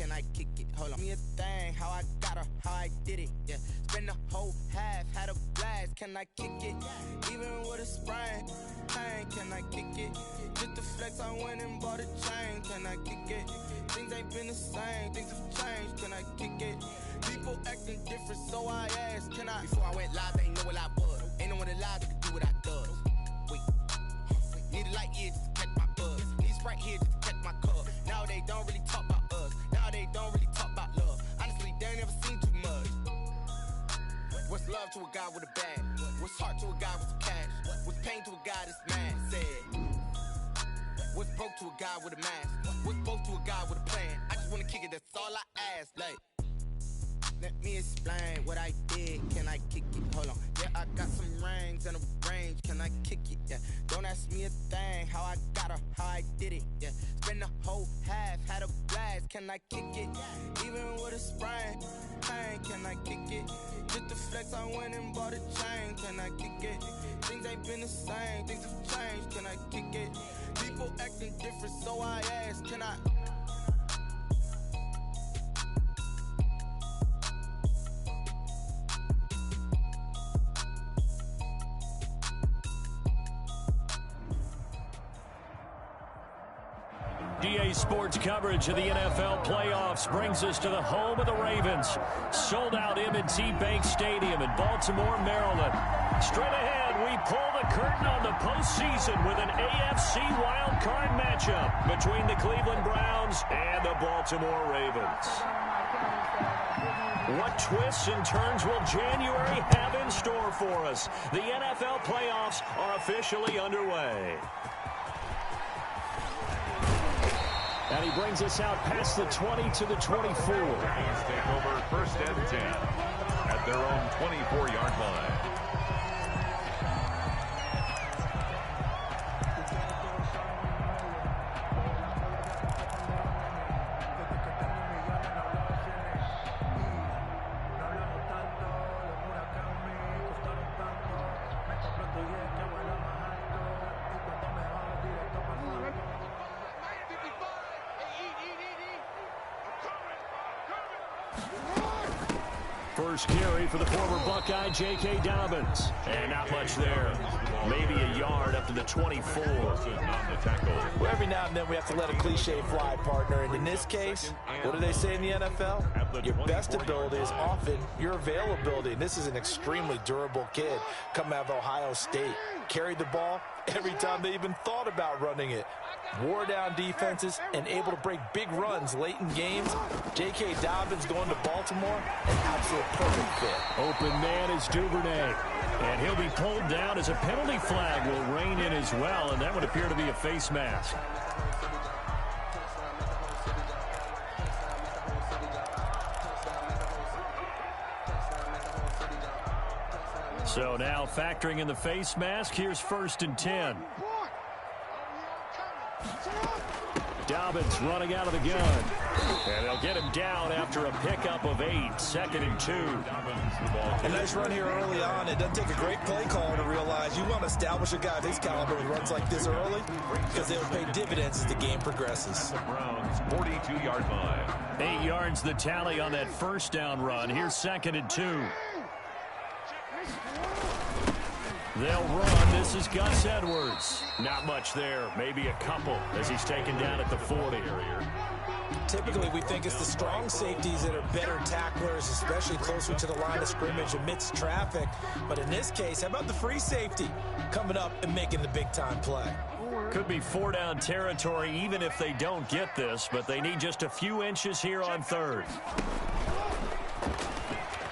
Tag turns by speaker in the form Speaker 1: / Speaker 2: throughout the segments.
Speaker 1: can I kick it? Hold on. Me a thing, how I got her, how I did it, yeah. Spend the whole half, had a blast, can I kick it? Even with a sprain, pain, can I kick it? Just the flex, I went and bought a chain, can I kick it? Things ain't been the same, things have changed, can I kick it? People acting different, so I asked, can I? Before I went live, they ain't know what I was. Ain't no one alive that could do what I does. Wait, need a light here just to catch my buzz. Need Sprite here just to catch my cup. Now they don't really talk about us. Now they don't really talk about love. Honestly, they ain't never seen too much. What's love to a guy with a bag? What's heart to a guy with some cash? What's pain to a guy that's mad? Said. What's broke to a guy with a mask? What's both to a guy with a plan? I just wanna kick it, that's all I ask. Like, let me explain what I did. Can I kick it? Hold on. Yeah, I got some rings and a range. Can I kick it? Yeah. Don't ask me a thing. How I got her, how I did it. Yeah. Spend the whole half, had a blast. Can I kick it? Even with a sprain, pain. Can I kick it? Just the flex, I went and bought a chain. Can I kick it? Things ain't been the same. Things have changed. Can I kick it? People acting different, so I ask. Can I?
Speaker 2: DA Sports coverage of the NFL playoffs brings us to the home of the Ravens. Sold out M&T Bank Stadium in Baltimore, Maryland. Straight ahead, we pull the curtain on the postseason with an AFC wildcard matchup between the Cleveland Browns and the Baltimore Ravens. What twists and turns will January have in store for us? The NFL playoffs are officially underway. And he brings us out past the 20 to the 24.
Speaker 3: Browns take over first and 10 at their own 24-yard line.
Speaker 2: First carry for the former Buckeye, J.K. Dobbins. And not much there. Maybe a yard up to the 24.
Speaker 4: Well, every now and then we have to let a cliche fly, partner. And in this case, what do they say in the NFL? Your best ability is often your availability. And this is an extremely durable kid coming out of Ohio State. Carried the ball every time they even thought about running it. Wore down defenses and able to break big runs late in games. J.K. Dobbins going to Baltimore, an absolute perfect fit.
Speaker 2: Open man is Duvernay. And he'll be pulled down as a penalty flag will rein in as well, and that would appear to be a face mask. So now factoring in the face mask, here's first and 10. Dobbins running out of the gun. And they'll get him down after a pickup of 8, second and 2.
Speaker 4: A nice run here early on. It doesn't take a great play caller to realize you want to establish a guy of his caliber who runs like this early because they'll pay dividends as the game progresses.
Speaker 3: The Browns' 42-yard line.
Speaker 2: 8 yards the tally on that first down run. Here's second and 2. They'll run. This is Gus Edwards. Not much there. Maybe a couple as he's taken down at the 40.
Speaker 4: Typically, we think it's the strong safeties that are better tacklers, especially closer to the line of scrimmage amidst traffic. But in this case, how about the free safety coming up and making the big-time play?
Speaker 2: Could be 4-down territory even if they don't get this, but they need just a few inches here on third.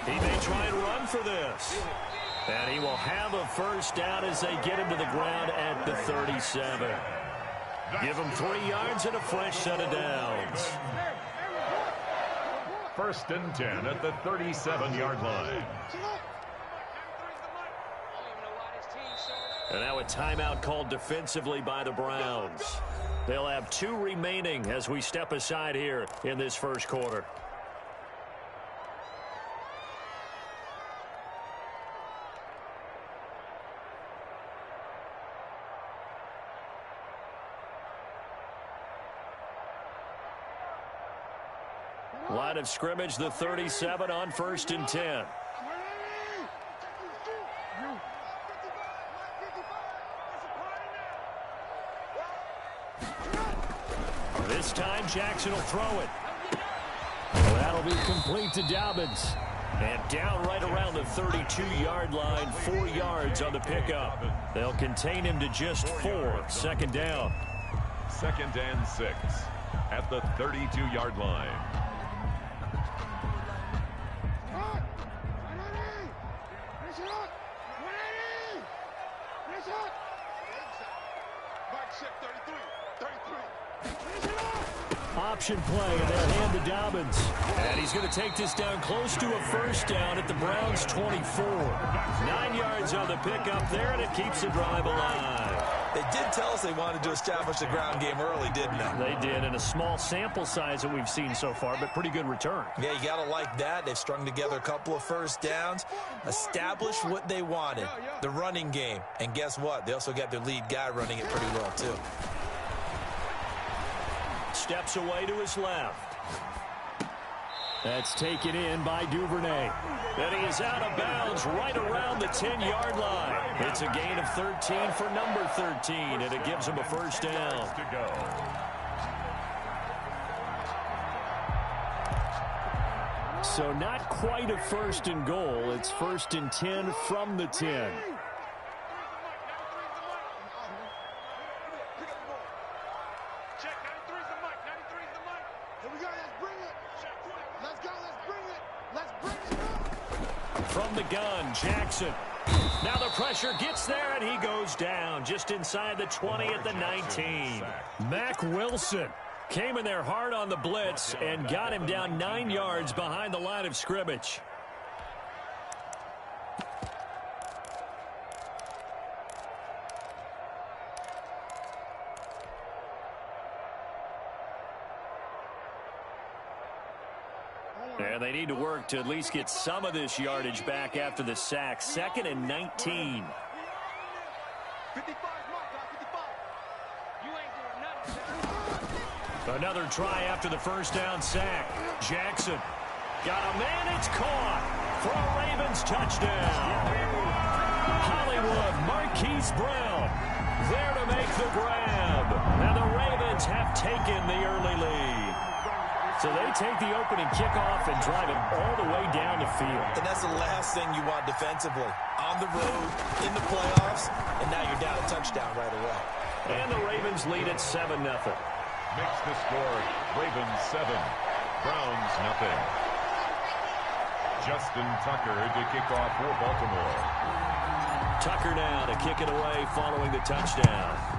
Speaker 2: He may try and run for this. And he will have a first down as they get him to the ground at the 37. Give him 3 yards and a fresh set of downs.
Speaker 3: First and 10 at the 37-yard line.
Speaker 2: And now a timeout called defensively by the Browns. They'll have 2 remaining as we step aside here in this first quarter. Line of scrimmage, the 37 on 1st and 10. This time, Jackson will throw it. Well, that'll be complete to Dobbins. And down right around the 32-yard line, 4 yards on the pickup. They'll contain him to just 4. Second down.
Speaker 3: 2nd and 6 at the 32-yard line.
Speaker 2: Option play, and they'll hand to Dobbins. And he's going to take this down close to a 1st down at the Browns' 24. 9 yards on the pickup there, and it keeps the drive alive.
Speaker 4: They did tell us they wanted to establish the ground game early, didn't they?
Speaker 2: They did, and a small sample size that we've seen so far, but pretty good return.
Speaker 4: Yeah, you got to like that. They've strung together a couple of 1st downs, established what they wanted, the running game. And guess what? They also got their lead guy running it pretty well, too.
Speaker 2: Steps away to his left. That's taken in by Duvernay. And he is out of bounds right around the 10-yard line. It's a gain of 13 for number 13, and it gives him a 1st down. So not quite a 1st and goal. It's 1st and 10 from the 10. From the gun, Jackson. Now the pressure gets there, and he goes down just inside the 20 at the 19. Mack Wilson came in there hard on the blitz and got him down 9 yards behind the line of scrimmage. And they need to work to at least get some of this yardage back after the sack. 2nd and 19. Another try after the 1st down sack. Jackson got a man. It's caught for a Ravens touchdown. Hollywood, Marquise Brown there to make the grab. And the Ravens have taken the early lead. So they take the opening kickoff and drive it all the way down the field.
Speaker 4: And that's the last thing you want defensively. On the road, in the playoffs, and now you're down a touchdown right away.
Speaker 2: And the Ravens lead at 7-0.
Speaker 3: Makes the score Ravens 7, Browns 0. Justin Tucker to kick off for Baltimore.
Speaker 2: Tucker now to kick it away following the touchdown.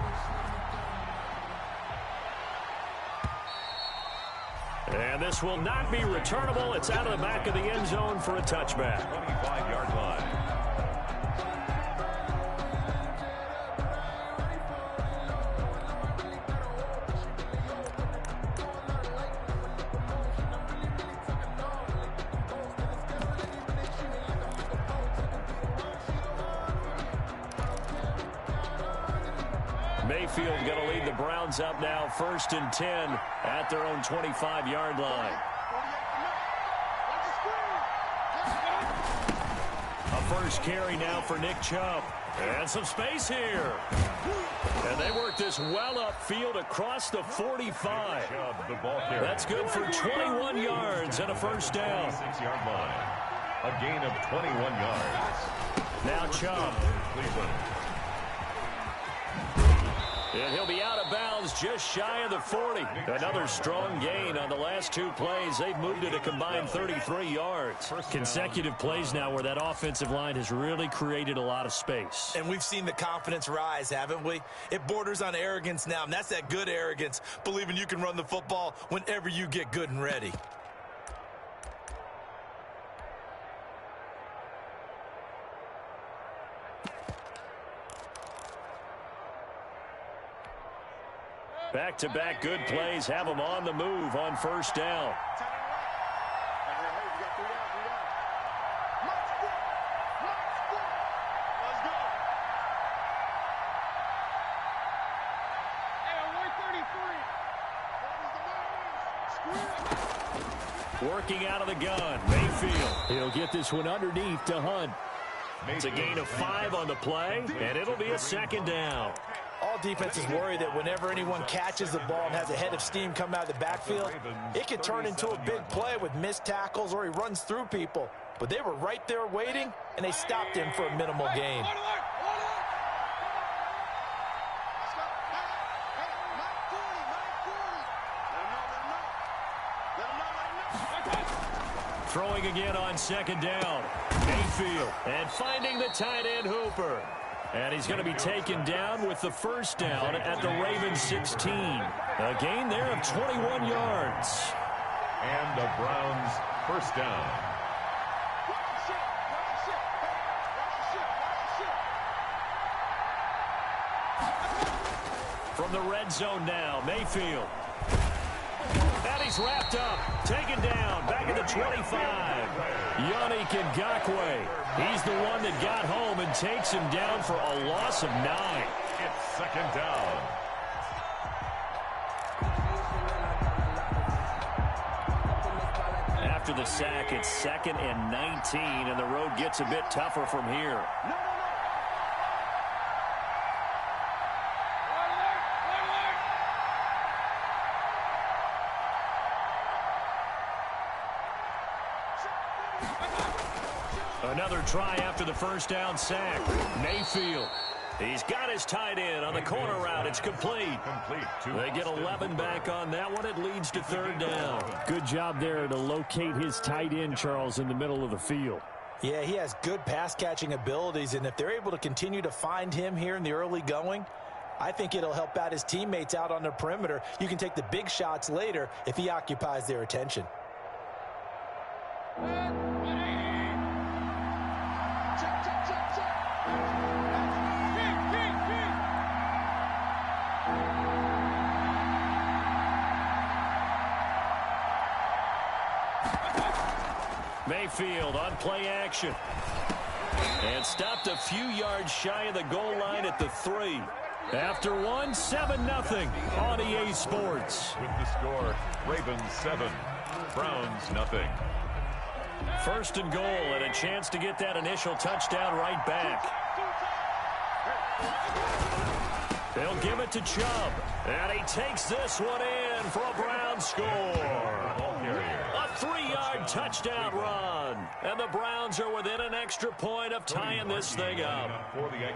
Speaker 2: And this will not be returnable. It's out of the back of the end zone for a touchback.
Speaker 3: 25-yard line.
Speaker 2: Mayfield going to lead the Browns up now, 1st and 10 at their own 25-yard line. A first carry now for Nick Chubb. And some space here. And they work this well upfield across the 45. That's good for 21 yards and a 1st down.
Speaker 3: 6-yard line. A gain of 21 yards.
Speaker 2: Now Chubb.
Speaker 3: Cleveland.
Speaker 2: And he'll be out of bounds just shy of the 40. Another strong gain on the last 2 plays. They've moved it a combined 33 yards. Consecutive plays now where that offensive line has really created a lot of space.
Speaker 4: And we've seen the confidence rise, haven't we? It borders on arrogance now, and that's that good arrogance, believing you can run the football whenever you get good and ready.
Speaker 2: Back-to-back good plays have them on the move on 1st down. Working out of the gun, Mayfield. He'll get this one underneath to Hunt. It's a gain of 5 on the play, and it'll be a second down.
Speaker 4: All defenses worry that whenever anyone catches the ball and has a head of steam come out of the backfield, it could turn into a big play with missed tackles or he runs through people. But they were right there waiting, and they stopped him for a minimal gain.
Speaker 2: Throwing again on second down. Mayfield. And finding the tight end Hooper. And he's going to be taken down with the first down at the Ravens 16. A gain there of 21 yards.
Speaker 3: And the Browns first down.
Speaker 2: From the red zone now, Mayfield. And he's wrapped up, taken down, back at the 25. Yannick Ngakoue. He's the one that got home and takes him down for a loss of 9.
Speaker 3: It's second down.
Speaker 2: After the sack, it's 2nd and 19, and the road gets a bit tougher from here. Another try after the first down sack. Mayfield. He's got his tight end on the corner route. It's complete. They get 11 back on that one. It leads to third down.
Speaker 5: Good job there to locate his tight end, Charles, in the middle of the field.
Speaker 4: Yeah, he has good pass-catching abilities, and if they're able to continue to find him here in the early going, I think it'll help out his teammates out on the perimeter. You can take the big shots later if he occupies their attention.
Speaker 2: Mayfield on play action. And stopped a few yards shy of the goal line at the 3. After one, 7-0 on EA Sports.
Speaker 3: With the score, Ravens 7, Browns nothing.
Speaker 2: First and goal and a chance to get that initial touchdown right back. They'll give it to Chubb. And he takes this one in for a Browns score. A 3-yard touchdown run. And the Browns are within an extra point of tying this thing up.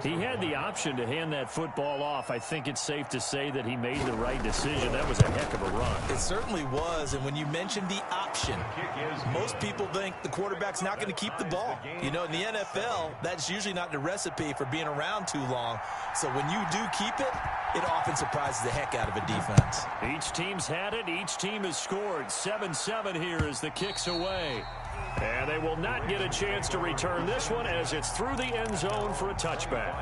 Speaker 5: He had the option to hand that football off. I think it's safe to say that he made the right decision. That was a heck of a run.
Speaker 4: It certainly was, and when you mentioned the option, most people think the quarterback's not going to keep the ball. You know, in the NFL, that's usually not the recipe for being around too long. So when you do keep it, it often surprises the heck out of a defense.
Speaker 2: Each team's had it. Each team has scored. 7-7 here as the kick's away. And they will not get a chance to return this one as it's through the end zone for a touchback.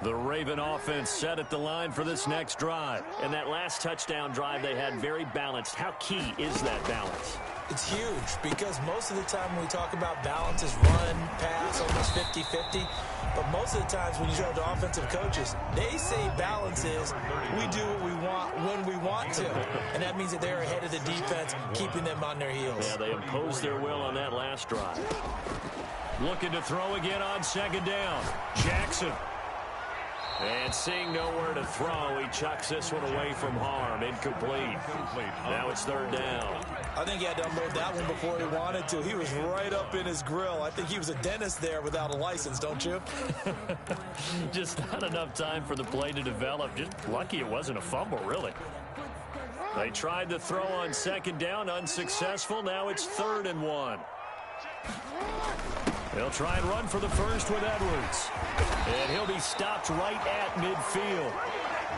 Speaker 2: The Raven offense set at the line for this next drive. And that last touchdown drive they had very balanced. How key is that balance?
Speaker 4: It's huge because most of the time when we talk about balance is run, pass, almost 50-50. But most of the times when you talk to offensive coaches, they say balance is we do what we want when we want to. And that means that they're ahead of the defense, keeping them on their heels.
Speaker 2: Yeah, they imposed their will on that last drive. Looking to throw again on second down. Jackson. And seeing nowhere to throw, he chucks this one away from harm. Incomplete. Now it's third down.
Speaker 4: I think he had to unload that one before he wanted to. He was right up in his grill. I think he was a dentist there without a license, don't you?
Speaker 5: Just not enough time for the play to develop. Just lucky it wasn't a fumble, really.
Speaker 2: They tried to throw on second down, unsuccessful. Now it's 3rd and 1. They'll try and run for the first with Edwards. And he'll be stopped right at midfield.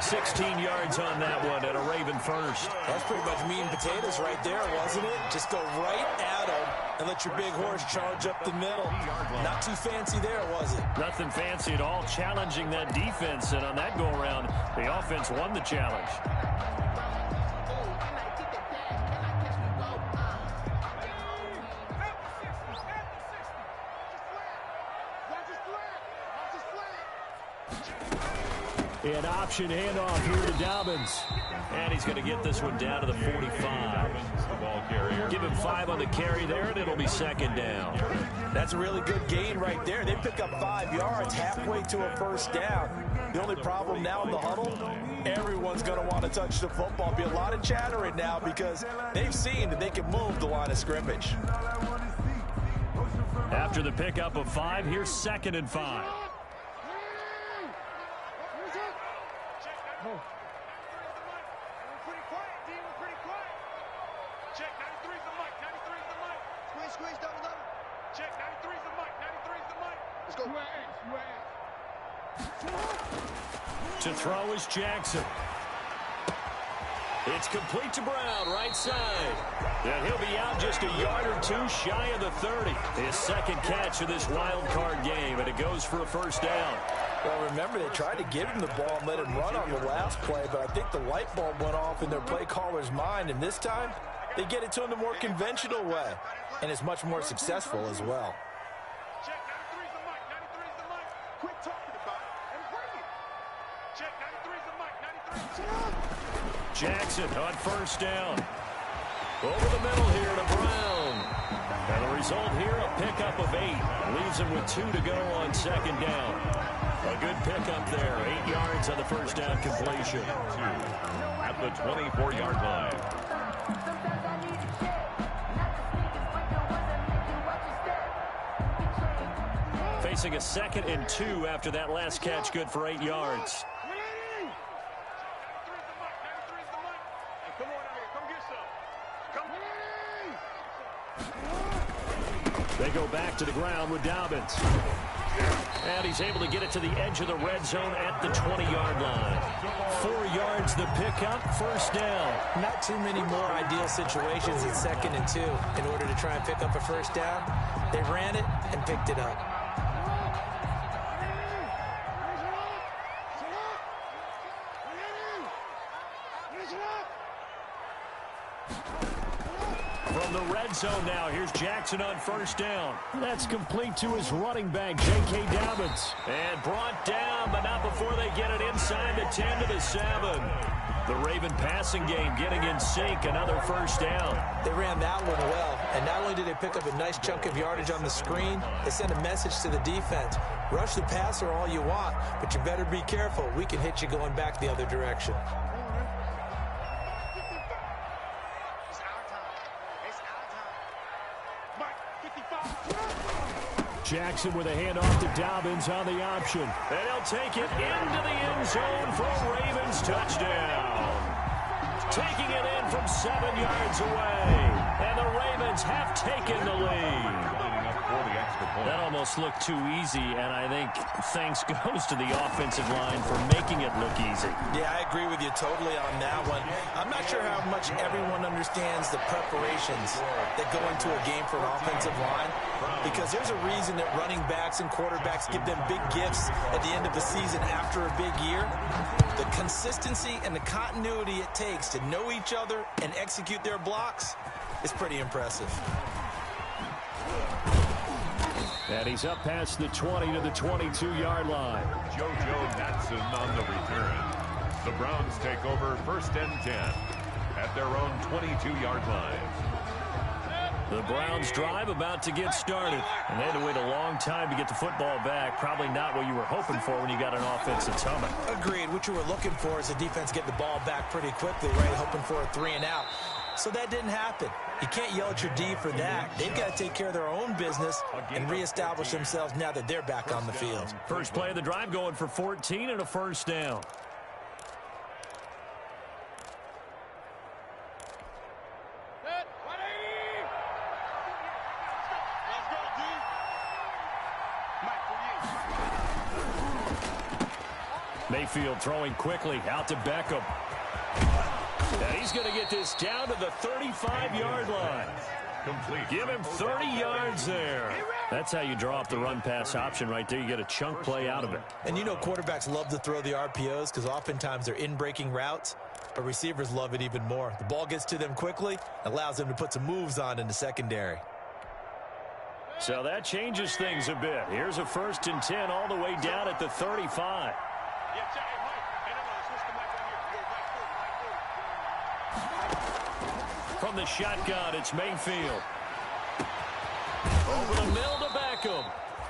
Speaker 2: 16 yards on that one and a Raven first.
Speaker 4: That's pretty much meat and potatoes right there, wasn't it? Just go right at him and let your big horse charge up the middle. Not too fancy there, was it?
Speaker 2: Nothing fancy at all, challenging that defense. And on that go-around, the offense won the challenge.
Speaker 5: An option handoff here to Dobbins. And he's going to get this one down to the 45. Give him 5 on the carry there, and it'll be second down.
Speaker 4: That's a really good gain right there. They pick up 5 yards halfway to a first down. The only problem now in the huddle, everyone's going to want to touch the football. Be a lot of chattering now because they've seen that they can move the line of scrimmage.
Speaker 5: After the pickup of 5, here's 2nd and 5. To throw is Jackson. It's complete to Brown, right side. And he'll be out just a yard or 2 shy of the 30. His second catch of this wild card game, and it goes for a first down.
Speaker 4: Well, remember, they tried to give him the ball and let him run on the last play, but I think the light bulb went off in their play caller's mind, and this time they get it to him the more conventional way, and it's much more successful as well.
Speaker 5: Jackson on first down. Over the middle here to Brown. And the result here, a pickup of 8. Leaves him with 2 to go on second down. A good pickup there. 8 yards on the first down completion.
Speaker 3: 2 at the 24-yard line.
Speaker 5: Facing a 2nd and 2 after that last catch, good for 8 yards. They go back to the ground with Dobbins. And he's able to get it to the edge of the red zone at the 20-yard line. 4 yards the pickup, first down.
Speaker 4: Not too many more ideal situations in 2nd and 2 in order to try and pick up a first down. They ran it and picked it up.
Speaker 5: From the red zone now, here's Jackson on first down. That's complete to his running back, J.K. Dobbins. And brought down, but not before they get it inside the 10 to the 7. The Raven passing game getting in sync, another first down.
Speaker 4: They ran that one well, and not only did they pick up a nice chunk of yardage on the screen, they sent a message to the defense. Rush the passer all you want, but you better be careful. We can hit you going back the other direction.
Speaker 5: Jackson with a handoff to Dobbins on the option. And he'll take it into the end zone for a Ravens touchdown. Taking it in from 7 yards away. And the Ravens have taken the lead. That almost looked too easy, and I think thanks goes to the offensive line for making it look easy.
Speaker 4: Yeah, I agree with you totally on that one. I'm not sure how much everyone understands the preparations that go into a game for an offensive line, because there's a reason that running backs and quarterbacks give them big gifts at the end of the season after a big year. The consistency and the continuity it takes to know each other and execute their blocks is pretty impressive.
Speaker 5: And he's up past the 20 to the 22-yard line.
Speaker 3: JoJo Natson on the return. The Browns take over 1st and 10 at their own 22-yard line.
Speaker 5: The Browns drive about to get started. And they had to wait a long time to get the football back. Probably not what you were hoping for when you got an offense that's humming.
Speaker 4: Agreed. What you were looking for is the defense get the ball back pretty quickly, right? Hoping for a 3 and out. So that didn't happen. You can't yell at your D for that. They've got to take care of their own business and reestablish themselves now that they're back on the field.
Speaker 5: First play of the drive going for 14 and a first down. Mayfield throwing quickly out to Beckham. And he's going to get this down to the 35-yard line.
Speaker 3: Complete.
Speaker 5: Give him 30 yards there. That's how you draw up the run-pass option right there. You get a chunk play out of it.
Speaker 4: And you know quarterbacks love to throw the RPOs because oftentimes they're in-breaking routes, but receivers love it even more. The ball gets to them quickly, allows them to put some moves on in the secondary.
Speaker 5: So that changes things a bit. Here's a 1st and 10 all the way down at the 35.
Speaker 2: from the shotgun, it's Mayfield. Over the middle to Beckham.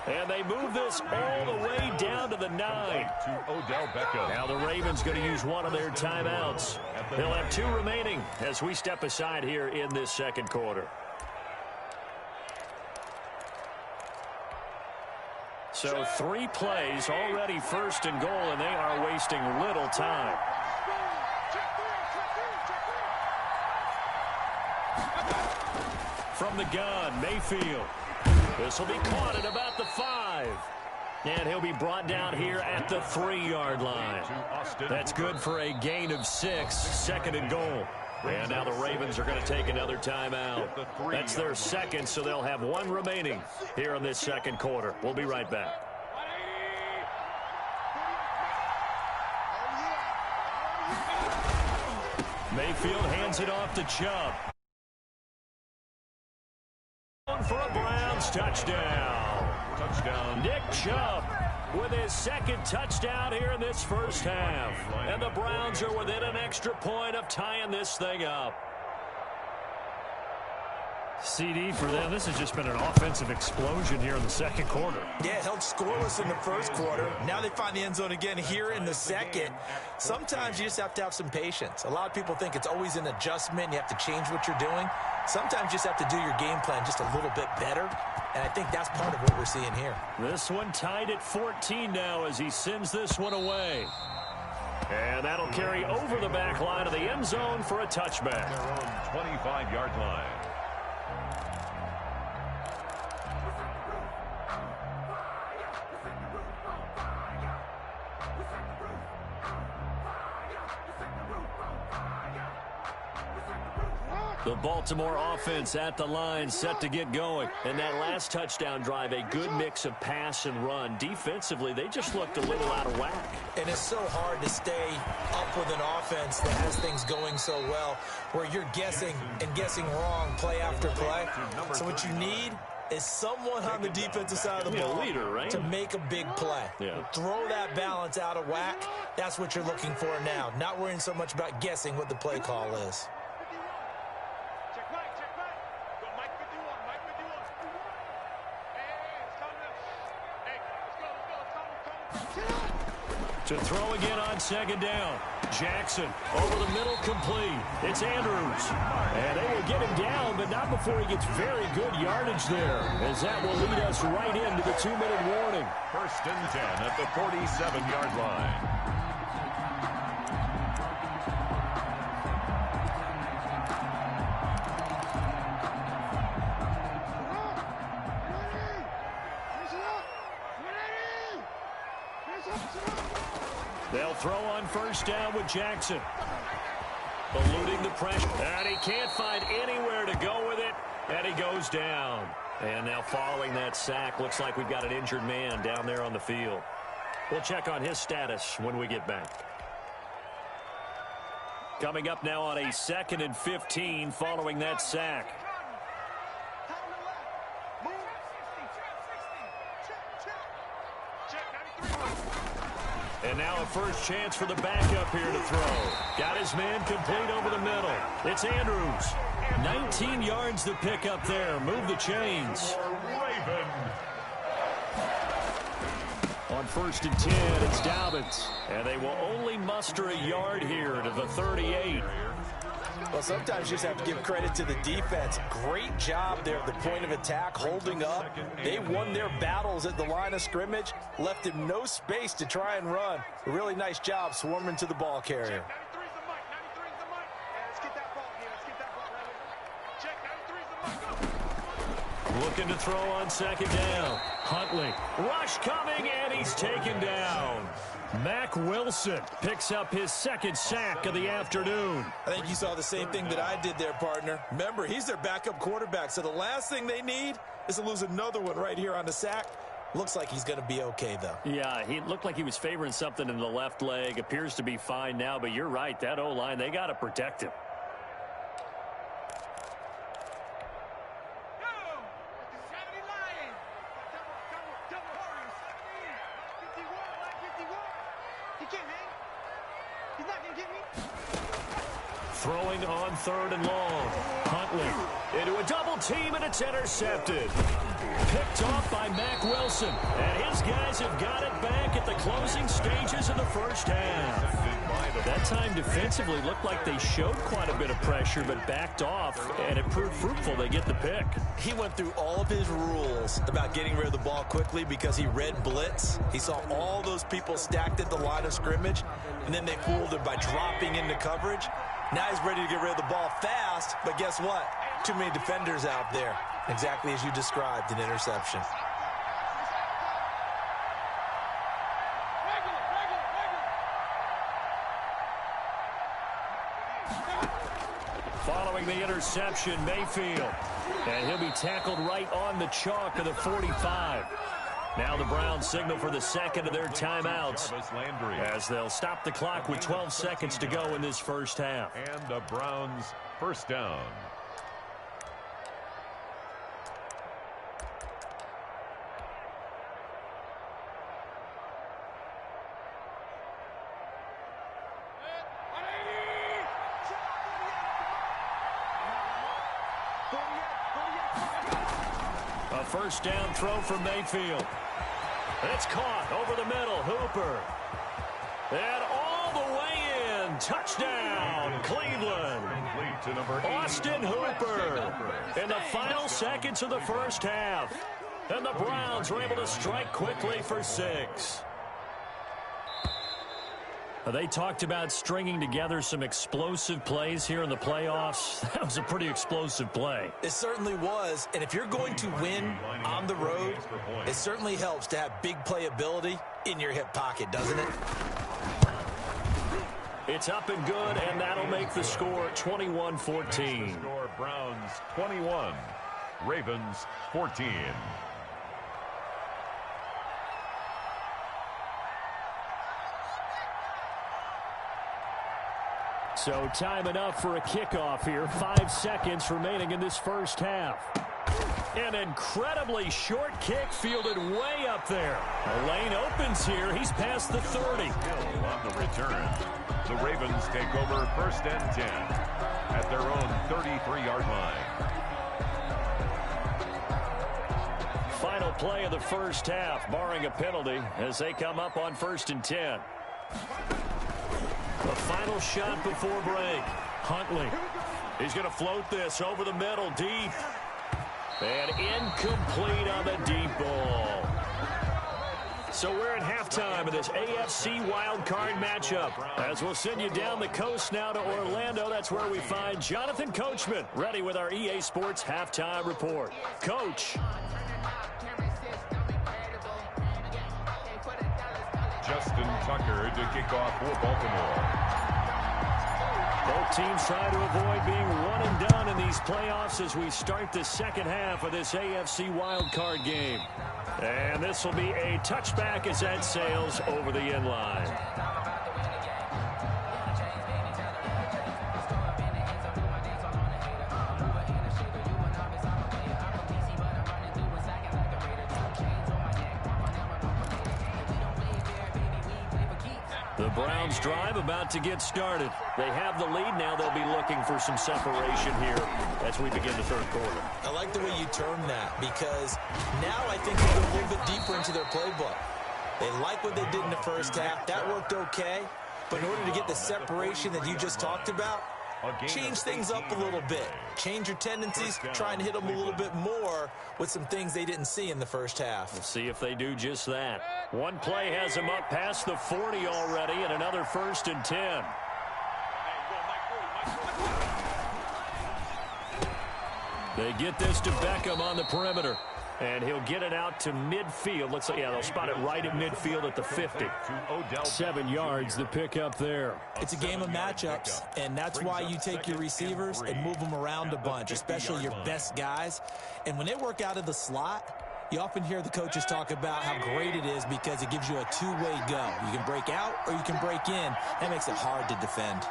Speaker 2: And they move this all the way down to the 9.
Speaker 3: To Odell Beckham.
Speaker 2: Now the Ravens going to use one of their timeouts. They'll have 2 remaining as we step aside here in this second quarter. So 3 plays, already first and goal, and they are wasting little time. From the gun, Mayfield. This will be caught at about the 5. And he'll be brought down here at the 3-yard line. That's good for a gain of 6, second and goal. And now the Ravens are going to take another timeout. That's their second, so they'll have 1 remaining here in this second quarter. We'll be right back. Mayfield hands it off to Chubb. For a Browns touchdown. Nick Chubb with his second touchdown here in this first half. And the Browns are within an extra point of tying this thing up.
Speaker 5: CD for them. This has just been an offensive explosion here in the second quarter.
Speaker 4: Yeah, held scoreless in the first quarter. Now they find the end zone again here in the second. Sometimes you just have to have some patience. A lot of people think it's always an adjustment. You have to change what you're doing. Sometimes you just have to do your game plan just a little bit better. And I think that's part of what we're seeing here.
Speaker 2: This one tied at 14 now as he sends this one away. And that'll carry over the back line of the end zone for a touchback.
Speaker 3: Their own 25-yard line.
Speaker 2: The Baltimore offense at the line, set to get going. And that last touchdown drive, a good mix of pass and run. Defensively, they just looked a little out of whack.
Speaker 4: And it's so hard to stay up with an offense that has things going so well, where you're guessing and guessing wrong play after play. So what you need is someone on the defensive side of the ball
Speaker 2: leader, right?
Speaker 4: to make a big play.
Speaker 2: Yeah.
Speaker 4: Throw that balance out of whack. That's what you're looking for now. Not worrying so much about guessing what the play call is.
Speaker 2: To throw again on second down. Jackson over the middle, complete. It's Andrews. And they will get him down, but not before he gets very good yardage there, as that will lead us right into the 2-minute warning.
Speaker 3: First and 10 at the 47-yard line.
Speaker 2: They'll throw on first down with Jackson. Eluding the pressure. And he can't find anywhere to go with it. And he goes down. And now following that sack, looks like we've got an injured man down there on the field. We'll check on his status when we get back. Coming up now on a 2nd and 15 following that sack. And now a first chance for the backup here to throw. Got his man complete over the middle. It's Andrews. 19 yards to pick up there. Move the chains.
Speaker 3: Raven.
Speaker 2: On first and 10, it's Dobbins. And they will only muster a yard here to the 38.
Speaker 4: Well, sometimes you just have to give credit to the defense. Great job there at the point of attack, holding up. They won their battles at the line of scrimmage, left him no space to try and run. A really nice job swarming to the ball carrier.
Speaker 2: Looking to throw on second down. Huntley. Rush coming, and he's taken down. Mack Wilson picks up his second sack of the afternoon.
Speaker 4: I think you saw the same thing that I did there, partner. Remember, he's their backup quarterback, so the last thing they need is to lose another one right here on the sack. Looks like he's going to be okay, though.
Speaker 2: Yeah, he looked like he was favoring something in the left leg. Appears to be fine now, but you're right. That O-line, they got to protect him.
Speaker 5: throwing on 3rd and long. Huntley into a double team, and it's intercepted. Picked off by Mack Wilson. And his guys have got it back at the closing stages of the first half. That time defensively looked like they showed quite a bit of pressure, but backed off, and it proved fruitful. They get the pick.
Speaker 4: He went through all of his rules about getting rid of the ball quickly because he read blitz. He saw all those people stacked at the line of scrimmage, and then they fooled him by dropping into coverage. Now he's ready to get rid of the ball fast, but guess what? Too many defenders out there. Exactly as you described, an interception.
Speaker 5: Following the interception, Mayfield. And he'll be tackled right on the chalk of the 45. Now the Browns signal for the second of their timeouts as they'll stop the clock with 12 seconds to go in this first half.
Speaker 3: And the Browns first down.
Speaker 5: A first down throw from Mayfield. It's caught over the middle. Hooper. And all the way in. Touchdown, Cleveland. Austin Hooper in the final seconds of the first half. And the Browns were able to strike quickly for 6. They talked about stringing together some explosive plays here in the playoffs. That was a pretty explosive play.
Speaker 4: It certainly was. And if you're going to win on the road, it certainly helps to have big playability in your hip pocket, doesn't it?
Speaker 5: It's up and good, and that'll make the score 21-14.
Speaker 3: Score Browns 21, Ravens 14.
Speaker 5: So time enough for a kickoff here. 5 seconds remaining in this first half. An incredibly short kick fielded way up there. The lane opens here. He's past the 30.
Speaker 3: On the return, the Ravens take over first and 10 at their own 33-yard line.
Speaker 5: Final play of the first half, barring a penalty, as they come up on first and 10. The final shot before break. Huntley. He's going to float this over the middle, deep. And incomplete on the deep ball. So we're at halftime of this AFC wildcard matchup. As we'll send you down the coast now to Orlando, that's where we find Jonathan Coachman, ready with our EA Sports halftime report. Coach.
Speaker 3: Justin Tucker to kick off for Baltimore.
Speaker 5: Both teams trying to avoid being one and done in these playoffs as we start the second half of this AFC wildcard game. And this will be a touchback as that sails over the end line. The Browns drive about to get started. They have the lead now. They'll be looking for some separation here as we begin the third quarter.
Speaker 4: I like the way you term that because now I think they go a little bit deeper into their playbook. They like what they did in the first half. That worked okay. But in order to get the separation that you just talked about, change things up a little bit. Change your tendencies, try and hit them a little bit more with some things they didn't see in the first half.
Speaker 5: We'll see if they do just that. One play has them up past the 40 already, and another first and 10. They get this to Beckham on the perimeter. And he'll get it out to midfield. Looks like, yeah, they'll spot it right at midfield at the 50. 7 yards, the pickup there.
Speaker 4: It's a game of matchups, and that's why you take your receivers and move them around a bunch, especially your best guys. And when they work out of the slot, you often hear the coaches talk about how great it is because it gives you a two-way go. You can break out or you can break in. That makes it hard to defend.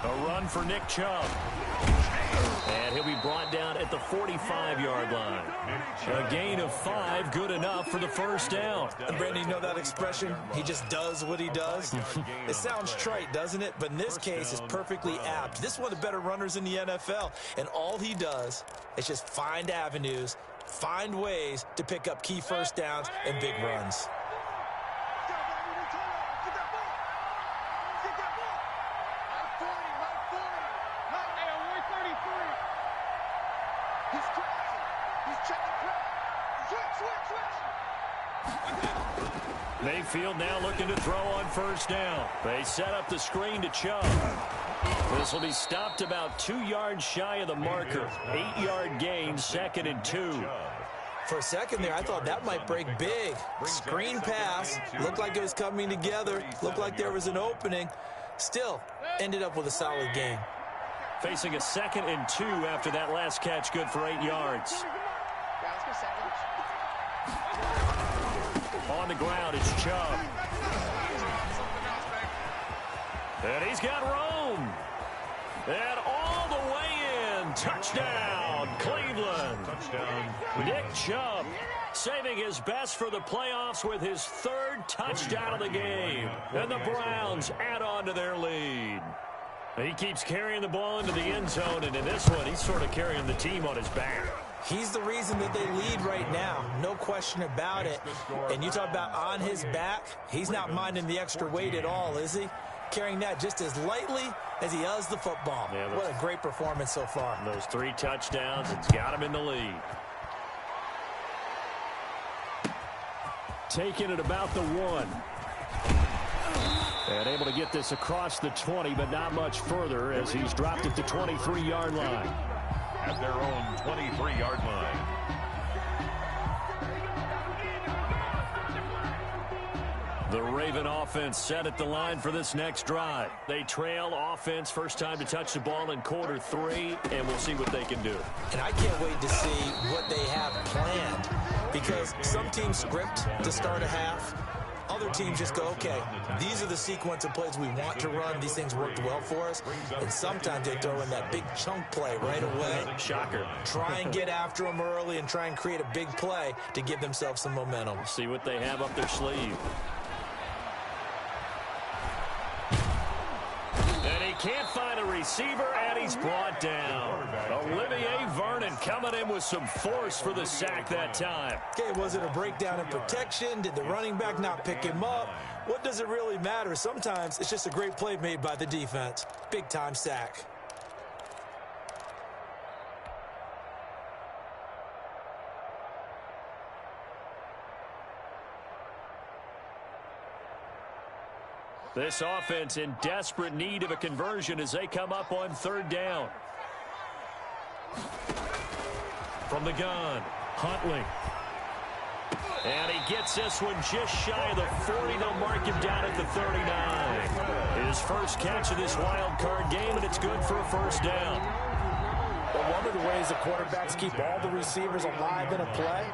Speaker 2: A run for Nick Chubb. And he'll be brought down at the 45-yard line. A gain of 5, good enough for the first down.
Speaker 4: And Brandon, you know that expression? He just does what he does. It sounds trite, doesn't it? But in this case, it's perfectly apt. This is one of the better runners in the NFL. And all he does is just find avenues, find ways to pick up key first downs and big runs.
Speaker 2: Mayfield now looking to throw on first down. They set up the screen to Chubb. This will be stopped about 2 yards shy of the marker. 8-yard gain, 2nd and 2.
Speaker 4: For a second there, I thought that might break big. Screen pass. Looked like it was coming together. Looked like there was an opening. Still, ended up with a solid gain.
Speaker 2: Facing a 2nd and 2 after that last catch, good for 8 yards. On the ground, it's Chubb. And he's got Rome. And all the way in. Touchdown, Cleveland. Touchdown. Nick Chubb saving his best for the playoffs with his 3rd touchdown of the game. And the Browns add on to their lead. He keeps carrying the ball into the end zone, and in this one, he's sort of carrying the team on his back.
Speaker 4: He's the reason that they lead right now. No question about it. And you talk about on his back, he's not minding the extra weight at all, is he? Carrying that just as lightly as he does the football. Yeah, what a great performance so far.
Speaker 2: Those 3 touchdowns, it's got him in the lead. Taking it about the 1. And able to get this across the 20, but not much further as he's dropped at the 23-yard line.
Speaker 3: At their own 23-yard line.
Speaker 2: The Raven offense set at the line for this next drive. They trail offense, first time to touch the ball in quarter 3, and we'll see what they can do.
Speaker 4: And I can't wait to see what they have planned, because some teams script to start a half. Other teams just go, okay, these are the sequence of plays we want to run. These things worked well for us. And sometimes they throw in that big chunk play right away.
Speaker 2: Shocker.
Speaker 4: Try and get after them early and try and create a big play to give themselves some momentum.
Speaker 2: See what they have up their sleeve. And he can't find a receiver, and he's brought down. Olivier Vernon coming in with some force for the sack that time.
Speaker 4: Okay, was it a breakdown in protection? Did the running back not pick him up? What does it really matter? Sometimes it's just a great play made by the defense. Big-time sack.
Speaker 2: This offense in desperate need of a conversion as they come up on 3rd down. From the gun, Huntley. And he gets this one just shy of the 40. They'll mark him down at the 39. His first catch of this wild card game, and it's good for a first down.
Speaker 4: Well, one of the ways the quarterbacks keep all the receivers alive in a play,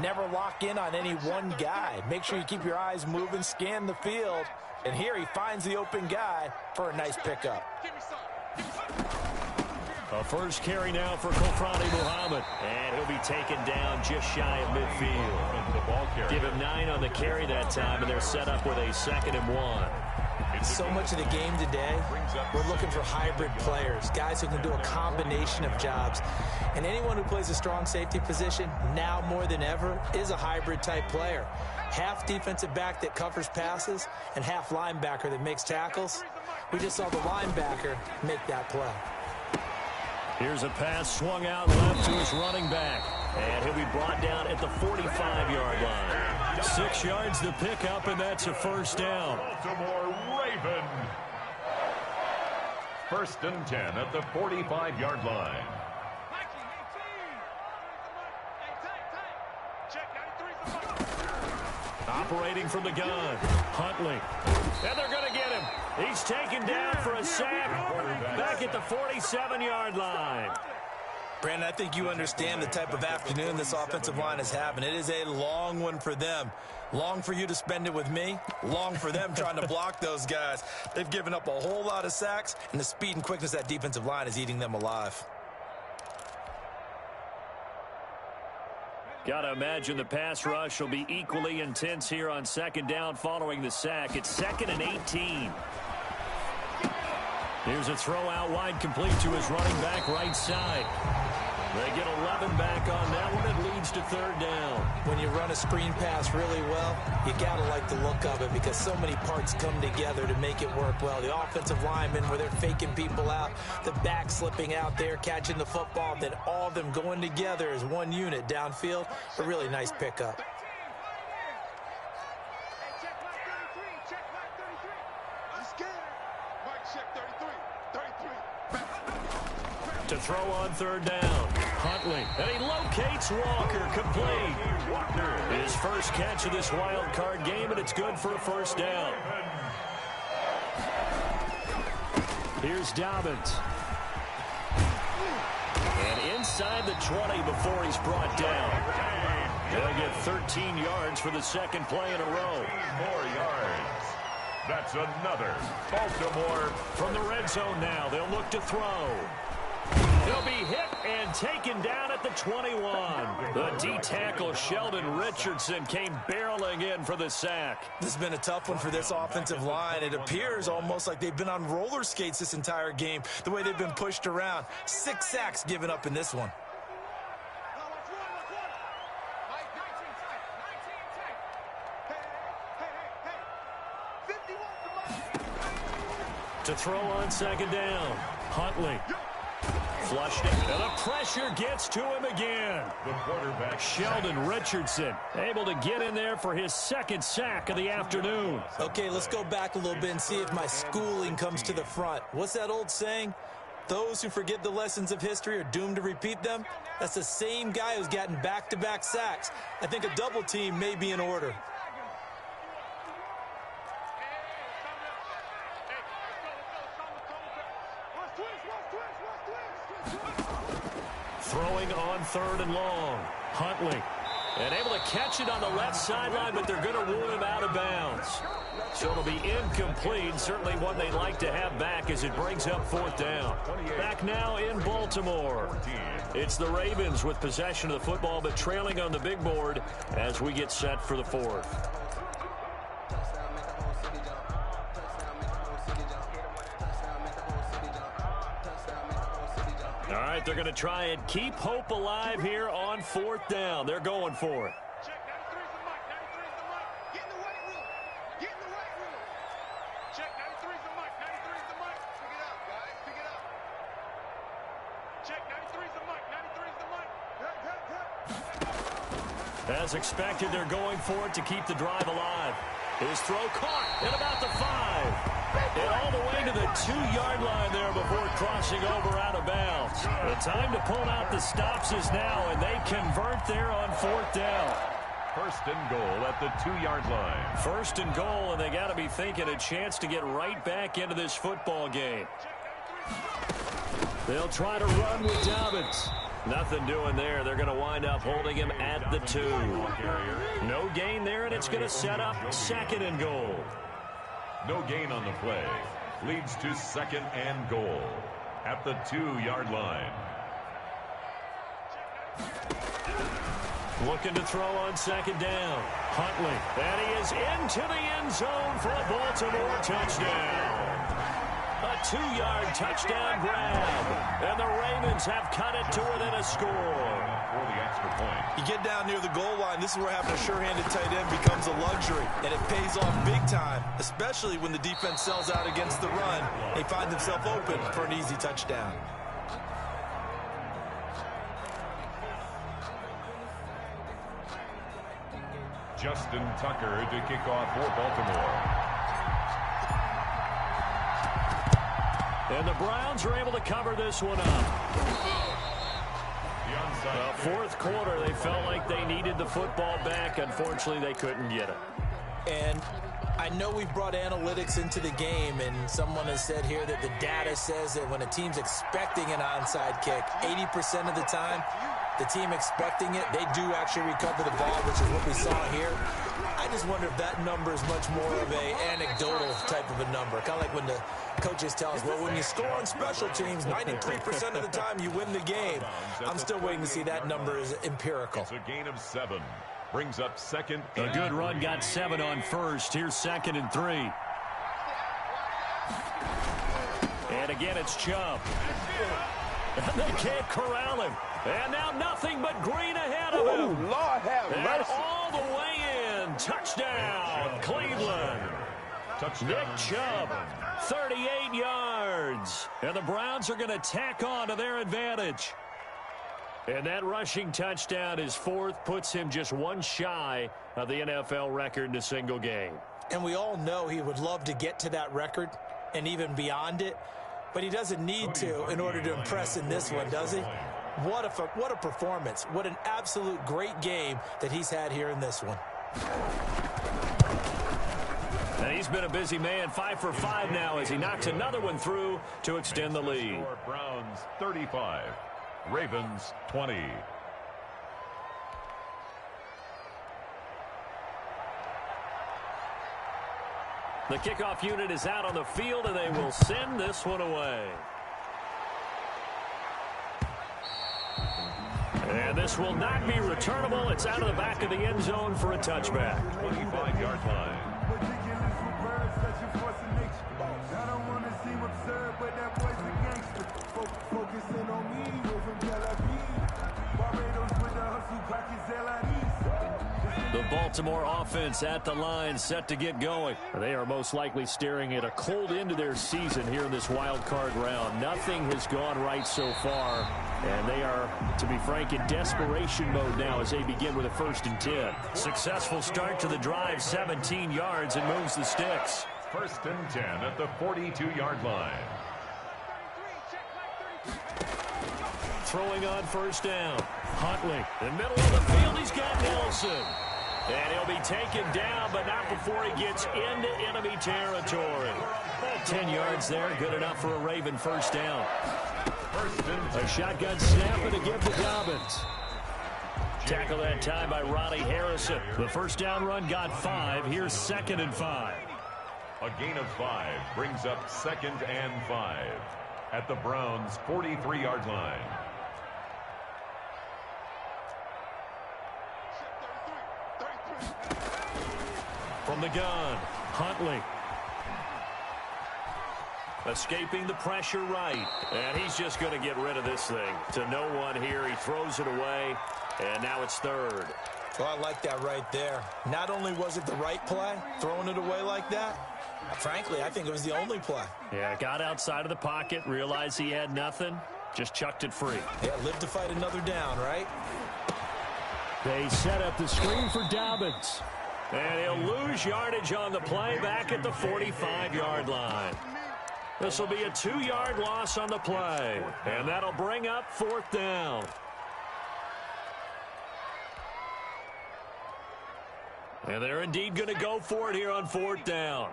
Speaker 4: never lock in on any one guy. Make sure you keep your eyes moving, scan the field. And here he finds the open guy for a nice pickup.
Speaker 2: A first carry now for Kofrani Muhammad. And he'll be taken down just shy of midfield. Give him 9 on the carry that time, and they're set up with a 2nd and 1.
Speaker 4: So much of the game today, we're looking for hybrid players, guys who can do a combination of jobs. And anyone who plays a strong safety position, now more than ever, is a hybrid type player. Half defensive back that covers passes and half linebacker that makes tackles. We just saw the linebacker make that play.
Speaker 2: Here's a pass swung out left to his running back. And he'll be brought down at the 45-yard line. 6 yards to pick up, and that's a first down.
Speaker 3: Baltimore Raven. 1st and 10 at the 45-yard line.
Speaker 2: Operating from the gun, Huntley. And they're going to get him. He's taken down for a sack back at the 47-yard line.
Speaker 4: Brandon, I think you understand the type of afternoon this offensive line is having. It is a long one for them. Long for you to spend it with me. Long for them trying to block those guys. They've given up a whole lot of sacks, and the speed and quickness of that defensive line is eating them alive.
Speaker 2: Got to imagine the pass rush will be equally intense here on second down following the sack. It's 2nd and 18. Here's a throw out wide, complete to his running back right side. They get 11 back on that one. It leads to 3rd down.
Speaker 4: When you run a screen pass really well, you got to like the look of it because so many parts come together to make it work well. The offensive linemen, where they're faking people out, the back slipping out there, catching the football, then all of them going together as one unit downfield. A really nice pickup.
Speaker 2: To throw on 3rd down. Huntley. And he locates Walker. Complete. His first catch of this wild card game, and it's good for a 1st down. Here's Dobbins. And inside the 20 before he's brought down. They'll get 13 yards for the 2nd play in a row.
Speaker 3: 4 yards. That's another. Baltimore.
Speaker 2: From the red zone now, they'll look to throw. He'll be hit and taken down at the 21. The D-tackle Sheldon Richardson came barreling in for the sack.
Speaker 4: This has been a tough one for this offensive line. It appears almost like they've been on roller skates this entire game, the way they've been pushed around. 6 sacks given up in this one.
Speaker 2: To throw on 2nd down. Huntley. Flushed it, and the pressure gets to him again.
Speaker 3: The quarterback,
Speaker 2: Sheldon Richardson, able to get in there for his 2nd sack of the afternoon.
Speaker 4: Okay, let's go back a little bit and see if my schooling comes to the front. What's that old saying? Those who forget the lessons of history are doomed to repeat them. That's the same guy who's gotten back-to-back sacks. I think a double team may be in order.
Speaker 2: Throwing on 3rd and long. Huntley. And able to catch it on the left sideline, but they're going to rule him out of bounds. So it'll be incomplete. Certainly one they'd like to have back as it brings up 4th down. Back now in Baltimore. It's the Ravens with possession of the football, but trailing on the big board as we get set for the 4th. All right, they're going to try and keep hope alive here on 4th down. They're going for it.
Speaker 6: Check 93's the mic. 93's the mic. Get in the weight room. Get in the weight room. Check 93's the mic. 93's the mic. Pick it up, guys. Pick it up. Check 93's the mic. 93's the mic.
Speaker 2: As expected, they're going for it to keep the drive alive. His throw caught at about the 5. And all the way to the 2-yard line there before crossing over out of bounds. The time to pull out the stops is now, and they convert there on 4th down.
Speaker 3: 1st and goal at the 2-yard line.
Speaker 2: 1st and goal, and they got to be thinking a chance to get right back into this football game. They'll try to run with Dobbins. Nothing doing there. They're going to wind up holding him at the 2. No gain there, and it's going to set up 2nd and goal.
Speaker 3: No gain on the play. Leads to 2nd and goal at the 2-yard line.
Speaker 2: Looking to throw on 2nd down. Huntley. And he is into the end zone for a Baltimore touchdown. A 2-yard touchdown grab. And the Ravens have cut it to within a score.
Speaker 3: For the extra point.
Speaker 4: You get down near the goal line, this is where having a sure-handed tight end becomes a luxury, and it pays off big time, especially when the defense sells out against the run. They find themselves open for an easy touchdown.
Speaker 3: Justin Tucker to kick off for Baltimore.
Speaker 2: And the Browns are able to cover this one up. The 4th quarter, they felt like they needed the football back. Unfortunately, they couldn't get it.
Speaker 4: And I know we've brought analytics into the game, and someone has said here that the data says that when a team's expecting an onside kick, 80% of the time, the team expecting it, they do actually recover the ball, which is what we saw here. I just wonder if that number is much more of a anecdotal type of a number. Kind of like when the coaches tell us, well, when you score on special teams, 93% of the time you win the game. I'm still waiting to see that number is empirical.
Speaker 3: It's a gain of 7. Brings up second.
Speaker 2: A good run got 7 on first. Here's 2nd and 3. And again, it's Chubb. And they can't corral him. And now nothing but green ahead of him.
Speaker 7: Lord have mercy.
Speaker 2: All the way in. Touchdown, Cleveland. Nick Chubb, 38 yards. And the Browns are going to tack on to their advantage. And that rushing touchdown is 4th, puts him just 1 shy of the NFL record in a single game.
Speaker 4: And we all know he would love to get to that record and even beyond it, but he doesn't need to in order to impress in this one, does he? What a performance. What an absolute great game that he's had here in this one.
Speaker 2: And he's been a busy man, 5 for 5 now as he knocks another one through to extend the lead.
Speaker 3: Browns 35, Ravens 20.
Speaker 2: The kickoff unit is out on the field, and they will send this one away. And this will not be returnable. It's out of the back of the end zone for a touchback.
Speaker 3: 25-yard line.
Speaker 2: The Baltimore offense at the line, set to get going. They are most likely staring at a cold end to their season here in this wild card round. Nothing has gone right so far, and they are, to be frank, in desperation mode now as they begin with a 1st and 10. Successful start to the drive, 17 yards, and moves the sticks.
Speaker 3: 1st and 10 at the 42-yard line.
Speaker 2: Throwing on 1st down. Huntley, in the middle of the field, he's got Nelson. And he'll be taken down, but not before he gets into enemy territory. 10 yards there, good enough for a Raven 1st down. A shotgun snap and a give to Dobbins. Tackle that time by Ronnie Harrison. The 1st down run got 5. Here's 2nd and 5.
Speaker 3: A gain of 5 brings up 2nd and 5 at the Browns' 43-yard line.
Speaker 2: From the gun, Huntley. Escaping the pressure right. And he's just going to get rid of this thing. To no one here. He throws it away. And now it's 3rd.
Speaker 4: Well, I like that right there. Not only was it the right play, throwing it away like that, frankly, I think it was the only play.
Speaker 2: Yeah, got outside of the pocket, realized he had nothing, just chucked it free.
Speaker 4: Yeah, live to fight another down, right?
Speaker 2: They set up the screen for Dobbins. And he'll lose yardage on the play back at the 45-yard line. This will be a 2-yard loss on the play. And that'll bring up 4th down. And they're indeed going to go for it here on 4th down.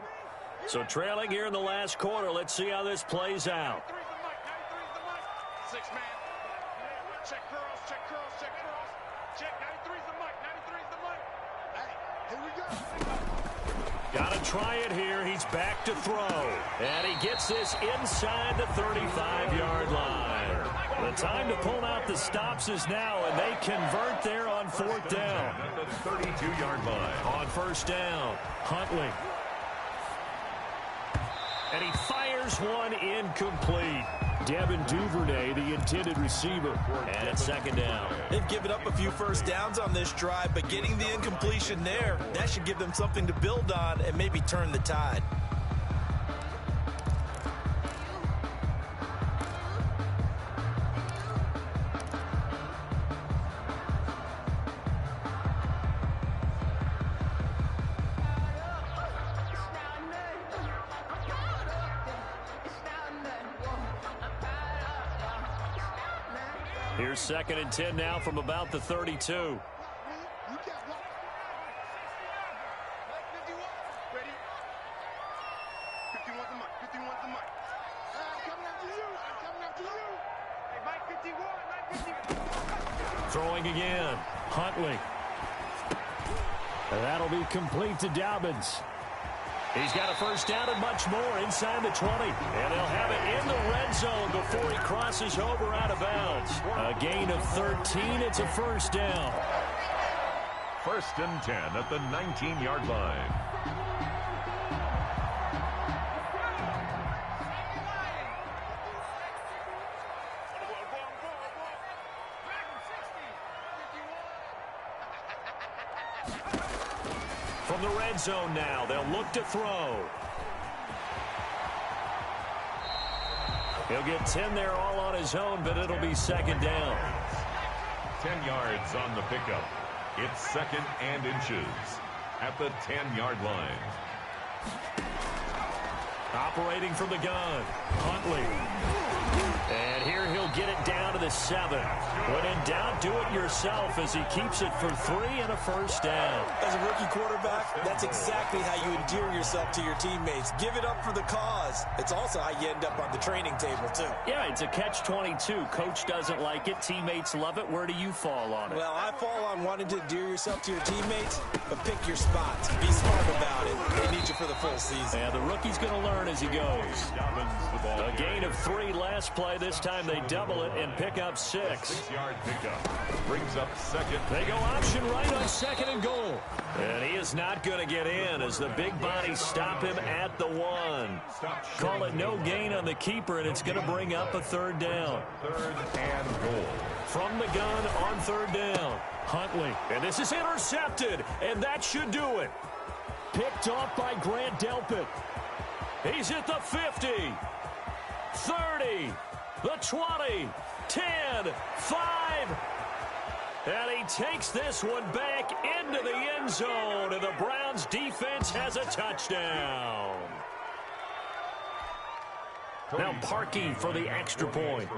Speaker 2: So trailing here in the last quarter, let's see how this plays out.
Speaker 6: 93's the mic. 6 man. Check curls, check curls, check curls. Check 93's the mic. 93's the mic. Hey, here we go.
Speaker 2: Got to try it here. He's back to throw. And he gets this inside the 35-yard line. The time to pull out the stops is now, and they convert there on 4th down.
Speaker 3: At the 32-yard line.
Speaker 2: On 1st down, Huntley. And he fires one incomplete. Devin Duvernay, the intended receiver. And it's 2nd down.
Speaker 4: They've given up a few 1st downs on this drive, but getting the incompletion there, that should give them something to build on and maybe turn the tide.
Speaker 2: Here's 2nd and 10 now from about the 32.
Speaker 6: the mic. I'm coming after you. I'm coming after you. Hey, Mike 51, Mike 51.
Speaker 5: Throwing again. Huntley. And that'll be complete to Dobbins. He's got a first down and much more inside the 20. And they'll have it in the red zone before he crosses over out of bounds. A gain of 13. It's a first down.
Speaker 3: 1st and 10 at the 19-yard line.
Speaker 5: From the red zone now, they'll look to throw. He'll get 10 there all on his own, but it'll be second down.
Speaker 3: 10 yards on the pickup. It's 2nd and inches at the 10-yard line.
Speaker 5: Operating from the gun, Huntley. And here he'll get it down to the 7. When in doubt, do it yourself as he keeps it for 3 and a first down.
Speaker 4: As a rookie quarterback, that's exactly how you endear yourself to your teammates. Give it up for the cause. It's also how you end up on the training table, too.
Speaker 5: Yeah, it's a catch-22. Coach doesn't like it. Teammates love it. Where do you fall on it?
Speaker 4: Well, I fall on wanting to endear yourself to your teammates, but pick your spots. Be smart about it. They need you for the full season.
Speaker 5: Yeah, the rookie's going to learn as he goes. A gain of 3 last play. This time they double it and pick up 6.
Speaker 3: 6-yard pickup brings up 2nd.
Speaker 5: They go option right on 2nd and goal. And he is not going to get in as the big bodies stop him at the 1. Call it no gain on the keeper, and it's going to bring up a 3rd down.
Speaker 3: 3rd and goal.
Speaker 5: From the gun on 3rd down, Huntley. And this is intercepted, and that should do it. Picked off by Grant Delpit. He's at the 50, 30, the 20, 10, 5. And he takes this one back into the end zone, and the Browns defense has a touchdown. Now Parkey for the extra point.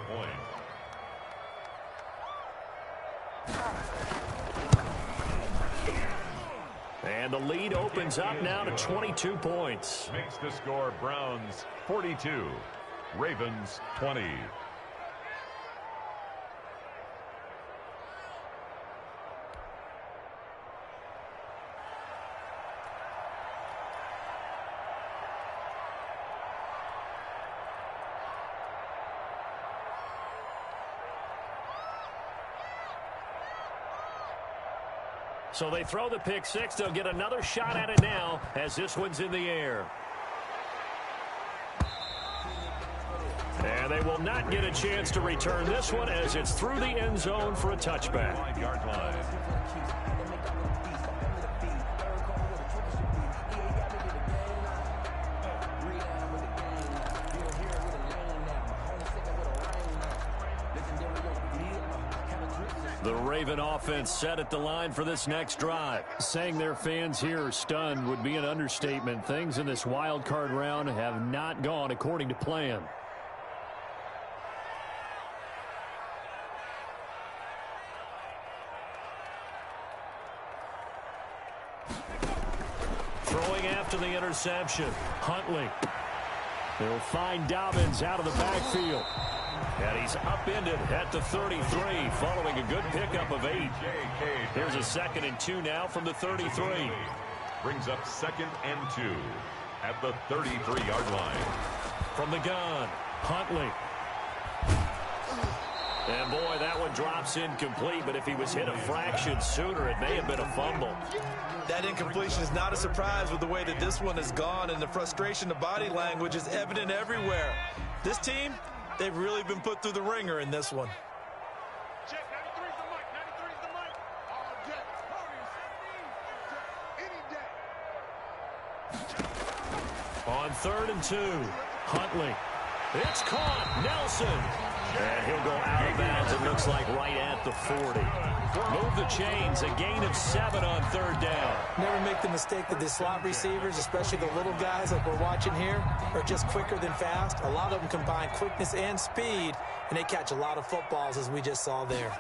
Speaker 5: And the lead opens up now to 22 points.
Speaker 3: Makes the score Browns 42, Ravens 20.
Speaker 5: So they throw the pick 6. They'll get another shot at it now as this one's in the air. And they will not get a chance to return this one as it's through the end zone for a touchback.
Speaker 3: 5-yard line.
Speaker 5: The Raven offense set at the line for this next drive. Saying their fans here are stunned would be an understatement. Things in this wild card round have not gone according to plan. Throwing after the interception, Huntley. They'll find Dobbins out of the backfield. And he's upended at the 33 following a good pickup of 8. Here's a 2nd and 2 now from the 33.
Speaker 3: Brings up 2nd and 2 at the 33-yard line.
Speaker 5: From the gun, Huntley. And boy, that one drops incomplete, but if he was hit a fraction sooner, it may have been a fumble.
Speaker 4: That incompletion is not a surprise with the way that this one has gone, and the frustration of body language is evident everywhere. This team, they've really been put through the ringer in this one.
Speaker 6: Check, 93's the mic, 93's the mic. All day. Any day.
Speaker 5: On 3rd and 2, Huntley. It's caught, Nelson. And he'll go out of bounds, it looks like right at the 40. Move the chains, a gain of 7 on 3rd down.
Speaker 4: Never make the mistake that the slot receivers, especially the little guys like we're watching here, are just quicker than fast. A lot of them combine quickness and speed, and they catch a lot of footballs, as we just saw there.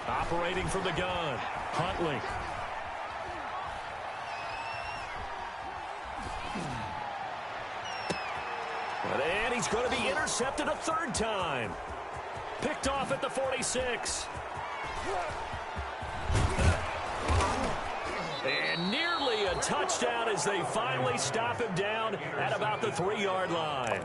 Speaker 5: Operating from the gun, Huntley.
Speaker 2: he's going to be intercepted a third time. Picked off at the 46. And nearly a touchdown as they finally stop him down at about the 3-yard line.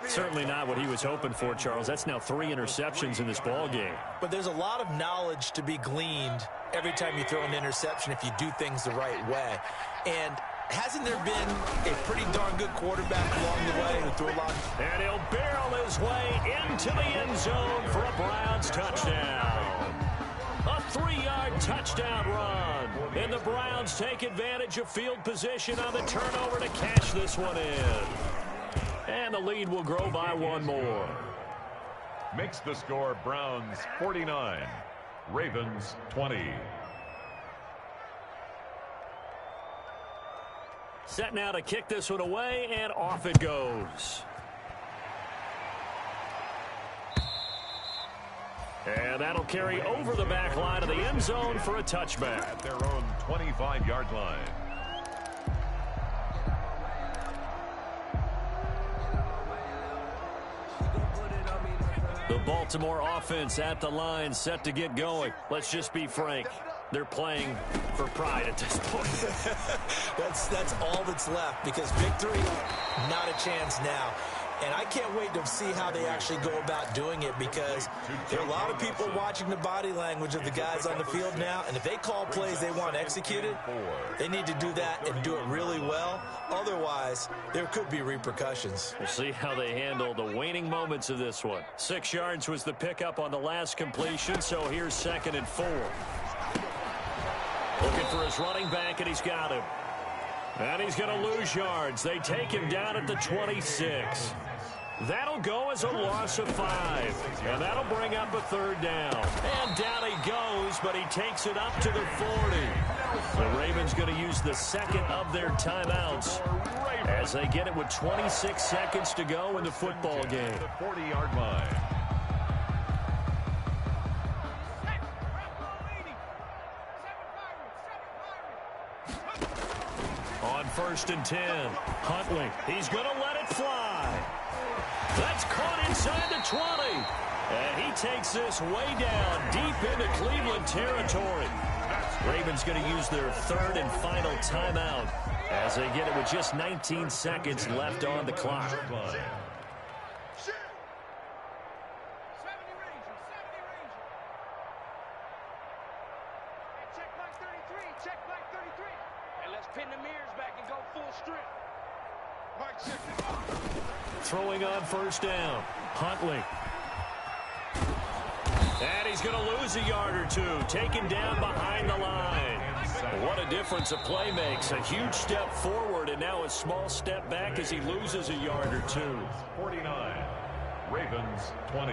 Speaker 2: Certainly not what he was hoping for, Charles. That's now 3 interceptions in this ball game.
Speaker 4: But there's a lot of knowledge to be gleaned every time you throw an interception if you do things the right way. And hasn't there been a pretty darn good quarterback along the way who threw a lot?
Speaker 2: And he'll barrel his way into the end zone for a Browns touchdown. A 3-yard touchdown run. And the Browns take advantage of field position on the turnover to cash this one in. And the lead will grow by 1 more.
Speaker 3: Makes the score Browns 49, Ravens 20.
Speaker 2: Set now to kick this one away, and off it goes. And that'll carry over the back line of the end zone for a touchback.
Speaker 3: At their own 25-yard line.
Speaker 2: The Baltimore offense at the line, set to get going. Let's just be frank. They're playing for pride at this point.
Speaker 4: That's all that's left, because victory, not a chance now. And I can't wait to see how they actually go about doing it, because there are a lot of people watching the body language of the guys on the field now, and if they call plays they want executed, they need to do that and do it really well. Otherwise, there could be repercussions.
Speaker 2: We'll see how they handle the waning moments of this one. 6 yards was the pickup on the last completion, so here's 2nd and 4. Looking for his running back, and he's got him. And he's going to lose yards. They take him down at the 26. That'll go as a loss of 5. And that'll bring up a 3rd down. And down he goes, but he takes it up to the 40. The Ravens going to use the 2nd of their timeouts as they get it with 26 seconds to go in the football game.
Speaker 3: The 40-yard line.
Speaker 2: On 1st and 10, Huntley, he's going to let it fly. That's caught inside the 20. And he takes this way down deep into Cleveland territory. Ravens going to use their 3rd and final timeout as they get it with just 19 seconds left on the clock. Throwing on 1st down, Huntley. And he's going to lose a yard or 2, taken down behind the line. What a difference a play makes. A huge step forward and now a small step back as he loses a yard or 2.
Speaker 3: 49, Ravens 20.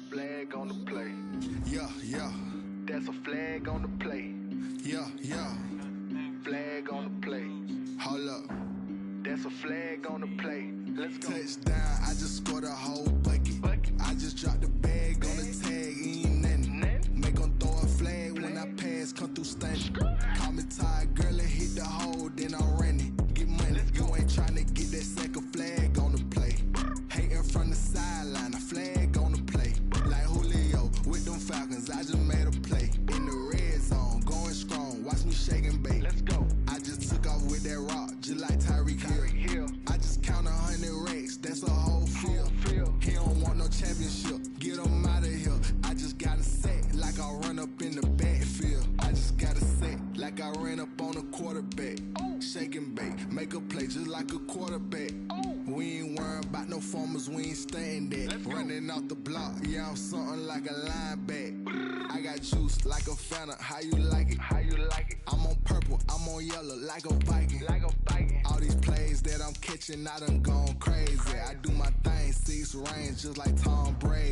Speaker 1: Flag on the play. Yeah. That's a flag on the play. Yeah. Flag on the play. Hold up. That's a flag on the play. Let's go. Touchdown, I just scored a whole bucket. I just dropped the bag on the tag, ain't nothing. Make them throw a flag when I pass, come through stunning. Call me tired, girl, and hit the hole, then I'm running. Get money, you ain't trying to get that second flag on the play. Hating from the sideline, a flag on the play. Like Julio with them Falcons, I just made a play. In the red zone, going strong, watch me shake and bake. Let's go. I just took off with that rock, just like Tyreek Hill. I just count 100 racks, that's a whole field. He don't want no championship, get him out of here. I just got a set, like I run up in the backfield. I just got a set, like I ran up on a quarterback. Shake and bake, make a play just like a quarterback. We ain't worrying about no formers, we ain't staying there. Running off the block, yeah, I'm something like a linebacker. I got juice like a Fanta, how you like it? I'm on purple, I'm on yellow, like a Viking. All these plays that I'm catching, I done gone crazy. I do my thing, 6 range, just like Tom Brady.